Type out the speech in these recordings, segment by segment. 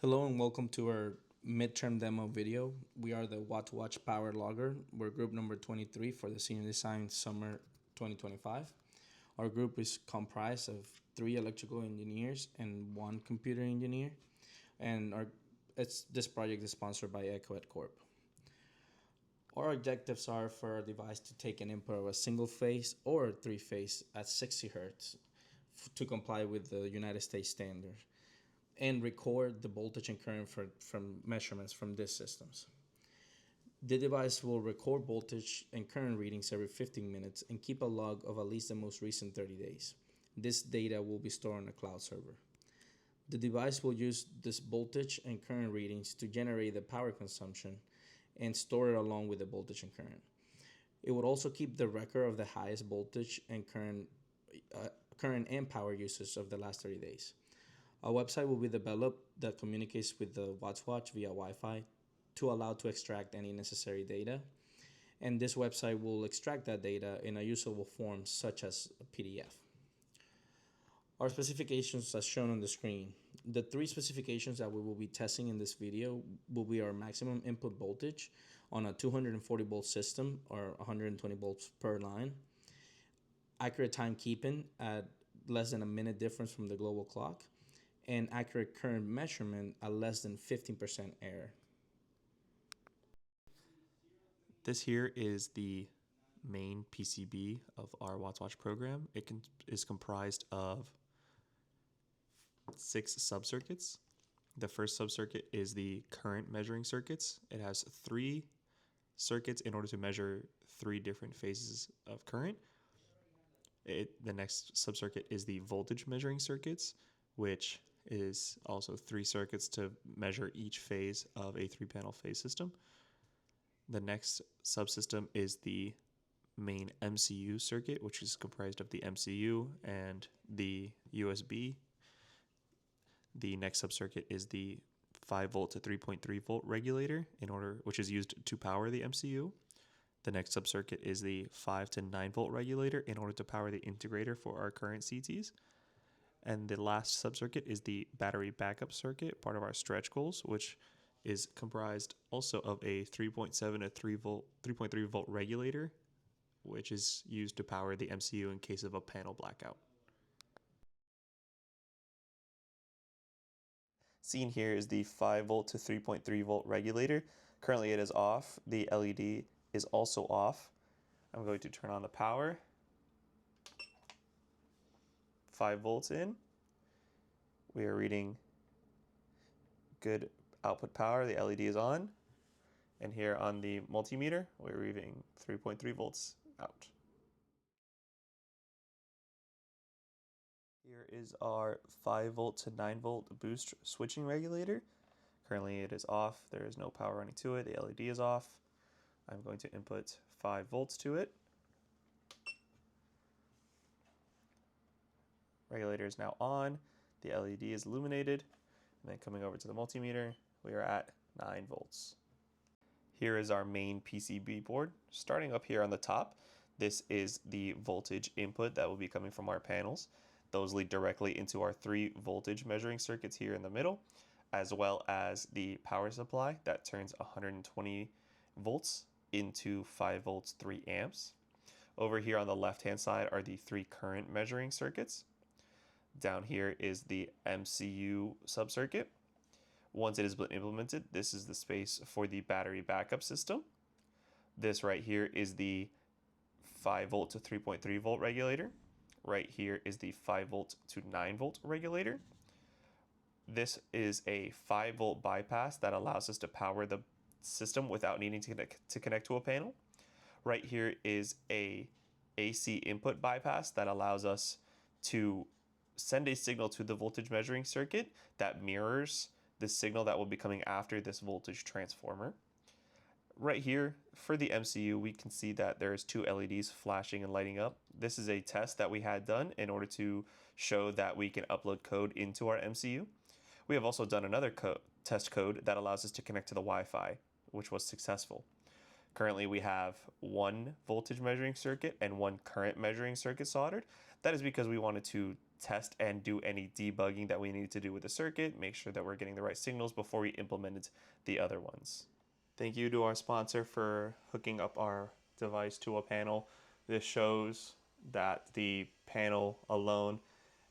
Hello and welcome to our midterm demo video. We are the WattsWatch Power Logger. We're group number 23 for the Senior Design Summer 2025. Our group is comprised of 3 electrical engineers and 1 computer engineer. And this project is sponsored by EcoEd Corp. Our objectives are for our device to take an input of a single phase or 3-phase at 60 Hz to comply with the United States standard, and record the voltage and current from measurements from these systems. The device will record voltage and current readings every 15 minutes and keep a log of at least the most recent 30 days. This data will be stored on a cloud server. The device will use this voltage and current readings to generate the power consumption and store it along with the voltage and current. It would also keep the record of the highest voltage and current and power usage of the last 30 days. A website will be developed that communicates with the WattsWatch via Wi-Fi to allow to extract any necessary data. And this website will extract that data in a usable form such as a PDF. Our specifications as shown on the screen. The 3 specifications that we will be testing in this video will be our maximum input voltage on a 240 volt system or 120 volts per line, accurate timekeeping at less than a minute difference from the global clock, and accurate current measurement at less than 15% error. This here is the main PCB of our WattsWatch program. It is comprised of 6 subcircuits. The first subcircuit is the current measuring circuits. It has 3 circuits in order to measure 3 different phases of current. The next subcircuit is the voltage measuring circuits, which is also 3 circuits to measure each phase of a 3-panel phase system. The next subsystem is the main MCU circuit, which is comprised of the MCU and the USB. The next subcircuit is the 5 volt to 3.3 volt regulator, which is used to power the MCU. The next subcircuit is the 5 to 9 volt regulator in order to power the integrator for our current CTs. And the last subcircuit is the battery backup circuit, part of our stretch goals, which is comprised also of a 3.7 to 3.3 volt regulator, which is used to power the MCU in case of a panel blackout. Seen here is the 5 volt to 3.3 volt regulator. Currently it is off. The LED is also off. I'm going to turn on the power. 5 volts in. We are reading good output power. The LED is on. And here on the multimeter, we're reading 3.3 volts out. Here is our 5 volt to 9 volt boost switching regulator. Currently it is off. There is no power running to it. The LED is off. I'm going to input 5 volts to it. Regulator is now on. The LED is illuminated. And then coming over to the multimeter, we are at 9 volts. Here is our main PCB board. Starting up here on the top, this is the voltage input that will be coming from our panels. Those lead directly into our 3 voltage measuring circuits here in the middle, as well as the power supply that turns 120 volts into 5 volts 3 amps. Over here on the left hand side are the 3 current measuring circuits. Down here is the MCU subcircuit. Once it has been implemented, this is the space for the battery backup system. This right here is the 5 volt to 3.3 volt regulator. Right here is the 5 volt to 9 volt regulator. This is a 5 volt bypass that allows us to power the system without needing to connect to a panel. Right here is a AC input bypass that allows us to send a signal to the voltage measuring circuit that mirrors the signal that will be coming after this voltage transformer. Right here for the MCU, we can see that there's 2 LEDs flashing and lighting up. This is a test that we had done in order to show that we can upload code into our MCU. We have also done another test code that allows us to connect to the Wi-Fi, which was successful. Currently we have 1 voltage measuring circuit and 1 current measuring circuit soldered. That is because we wanted to test and do any debugging that we need to do with the circuit, make sure that we're getting the right signals before we implemented the other ones. Thank you to our sponsor for hooking up our device to a panel. This shows that the panel alone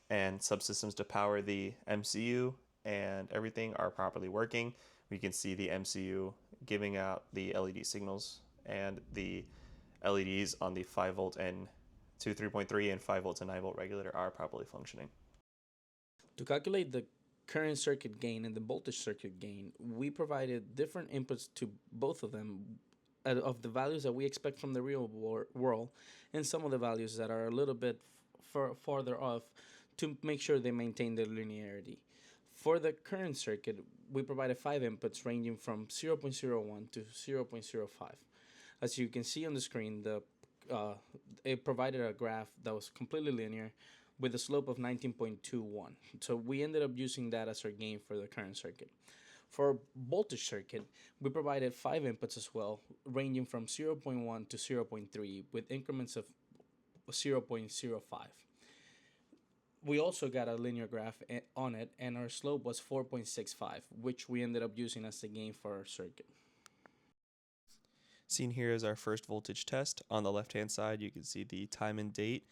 and subsystems to power the MCU and everything are properly working. We can see the MCU giving out the LED signals, and the LEDs on the 5 volt and 3.3 and 5 volt to 9 volt regulator are properly functioning. To calculate the current circuit gain and the voltage circuit gain, we provided different inputs to both of them of the values that we expect from the real world, and some of the values that are a little bit farther off to make sure they maintain their linearity. For the current circuit, we provided 5 inputs ranging from 0.01 to 0.05. As you can see on the screen, it provided a graph that was completely linear with a slope of 19.21. So we ended up using that as our gain for the current circuit. For voltage circuit, we provided 5 inputs as well, ranging from 0.1 to 0.3 with increments of 0.05. We also got a linear graph on it, and our slope was 4.65, which we ended up using as the gain for our circuit. Seen here is our first voltage test. On the left-hand side, you can see the time and date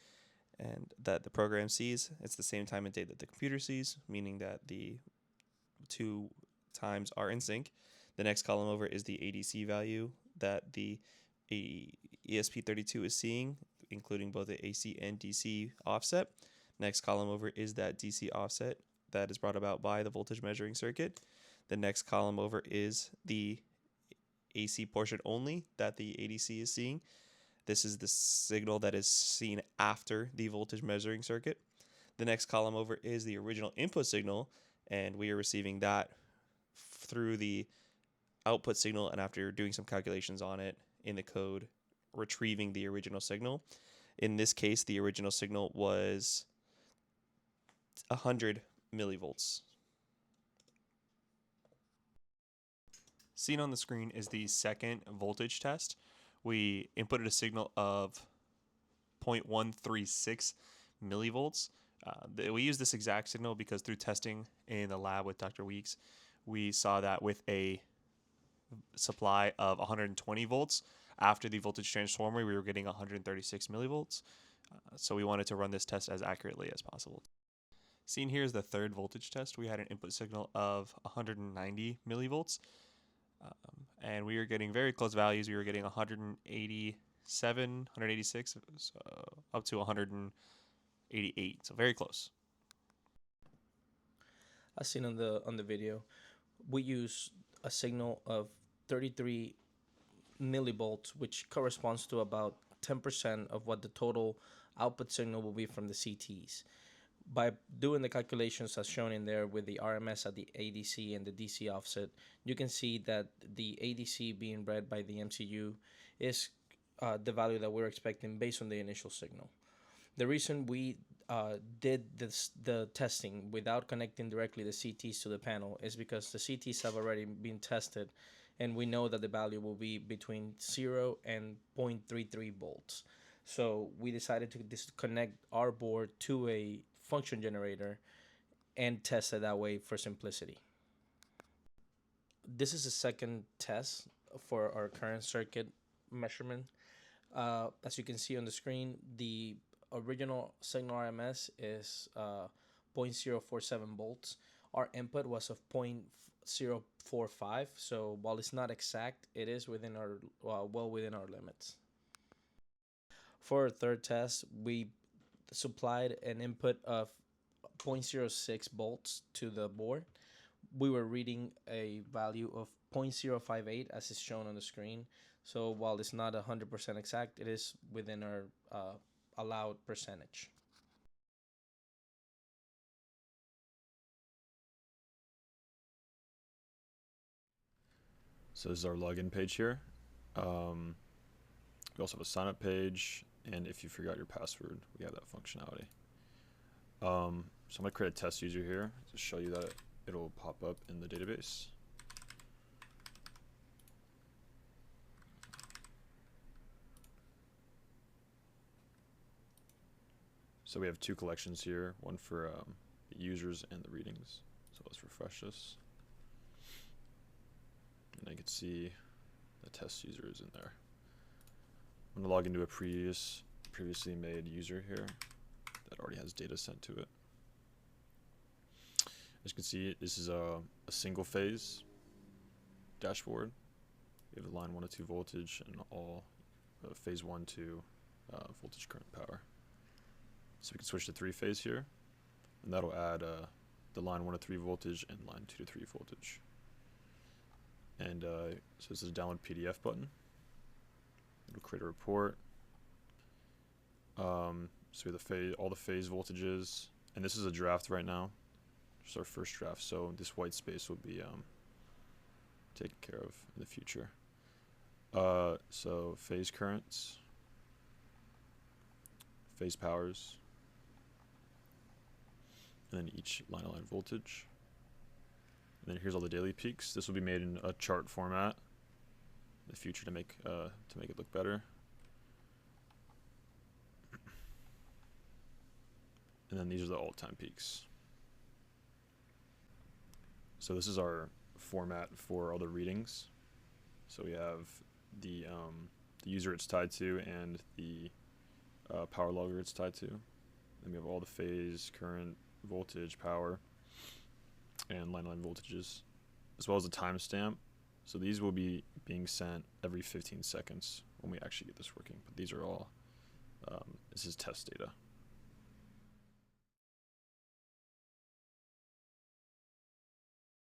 and that the program sees. It's the same time and date that the computer sees, meaning that the two times are in sync. The next column over is the ADC value that the ESP32 is seeing, including both the AC and DC offset. Next column over is that DC offset that is brought about by the voltage measuring circuit. The next column over is the AC portion only that the ADC is seeing. This is the signal that is seen after the voltage measuring circuit. The next column over is the original input signal, and we are receiving that through the output signal, and after doing some calculations on it in the code, retrieving the original signal. In this case, the original signal was 100 millivolts. Seen on the screen is the second voltage test. We inputted a signal of 0.136 millivolts. We use this exact signal because through testing in the lab with Dr. Weeks, we saw that with a supply of 120 volts, after the voltage transformer, we were getting 136 millivolts. So we wanted to run this test as accurately as possible. Seen here is the third voltage test. We had an input signal of 190 millivolts. And we were getting very close values. We were getting 187, 186, so up to 188. So very close. As seen on the video, we use a signal of 33 millivolts, which corresponds to about 10% of what the total output signal will be from the CTs. By doing the calculations as shown in there with the RMS at the ADC and the DC offset, you can see that the ADC being read by the MCU is the value that we're expecting based on the initial signal. The reason we did the testing without connecting directly the CTs to the panel is because the CTs have already been tested, and we know that the value will be between 0 and 0.33 volts. So we decided to disconnect our board to a function generator and test it that way for simplicity. This is the second test for our current circuit measurement. As you can see on the screen, the original signal RMS is 0.047 volts. Our input was of 0.045, so while it's not exact, it is within our well within our limits. For our third test, we supplied an input of 0.06 volts to the board. We were reading a value of 0.058 as is shown on the screen. So while it's not 100% exact, it is within our allowed percentage. So this is our login page here. We also have a sign up page, and if you forgot your password, we have that functionality. So I'm going to create a test user here to show you that it'll pop up in the database. So we have two collections here, one for the users and the readings. So let's refresh this. And I can see the test user is in there. I'm going to log into a previously made user here that already has data sent to it. As you can see, this is a single phase dashboard. We have the line 1 to 2 voltage and all phase 1 to voltage, current, power. So we can switch to 3-phase here, and that'll add the line 1 to 3 voltage and line 2 to 3 voltage. And so this is a download PDF button. It'll create a report. So we have all the phase voltages, and this is a draft right now. Just our first draft, so this white space will be taken care of in the future. So phase currents, phase powers, and then each line voltage. And then here's all the daily peaks. This will be made in a chart format in the future to make it look better. And then these are the all-time peaks. So this is our format for all the readings. So we have the user it's tied to and the power logger it's tied to. Then we have all the phase, current, voltage, power, and line voltages, as well as a timestamp. So these will be being sent every 15 seconds when we actually get this working. But these are all, this is test data.